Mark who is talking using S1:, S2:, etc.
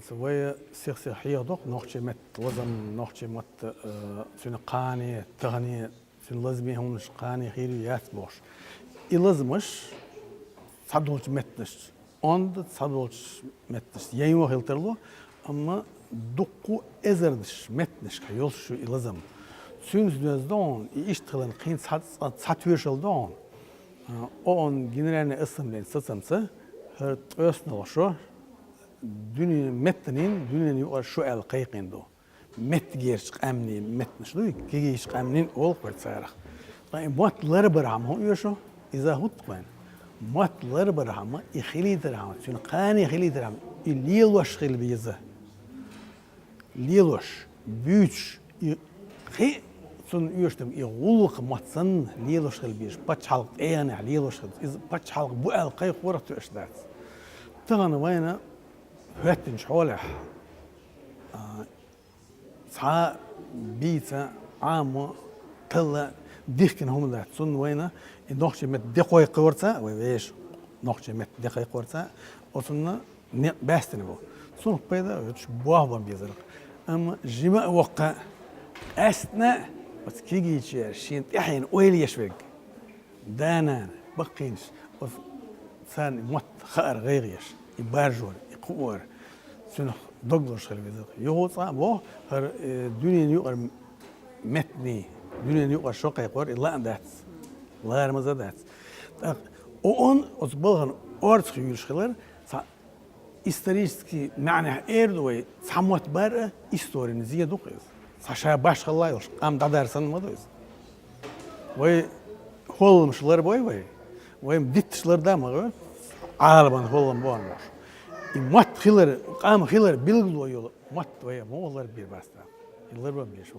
S1: سوية سيخ حيادق نوخشي مت وزن نوخشي مت سن قاني تغني سن لازمي هونش قاني خيري ياتبوش إلازمش صدولش متنش عند صدولش متنش ييمو هيلترلو أما دقو إزردش متنش كيولش شو إلازم سünüz don iştiğin qiyın satıyorşul don on generalne ısımlen satsamsa her ösnü şu dünyanın metnin dünyanın şu el qayqın do met gerç amni metniş do geç amnin ol qırtsara matlar barham ho şu iza hutqan matlar barham ikhili dirham sün qani ikhili dirham illil wash khil biza lil wash büç Sun üyüştüm İğuluk matsan liyeloşkıl bir paçhalk eyane liyeloşkıl iz paçhalk bu el kay qorat üyüşler. Tağını vayna hüettin şolah sa bita amu talla dihkin humlar sun vayna nohçe met deqoy qorsa ve veş nohçe met deqoy qorsa osunna ne bastını bu. Sun payda üç buahban bizarık. Ama jima vaqa asna بس كيجي يشير شين يحين ويل يشوق دانا بقينش بس ثاني موت خير غيريش يبارجور يقور سنخ دقلش خلي بيزق يهوصا بو هر دنيا يقر متني دنيا يقر شوقي يقور إلا أن داتس لا رمزا داتس وون أصبغن أرض خيولش خلر исторически معنى إيردوي ساموت بارة إستوري نزيه دوقيز Saşa başkalaymış. Am dadarsan mı diyoruz? Vay holmuşlar boy vay. Vay ditişler de mi? Ağlaban holum boğulmuş. Mat hiler, am hiler bilgili yolu. Mat vay moğollar bir basta. Yıllar var bir şu.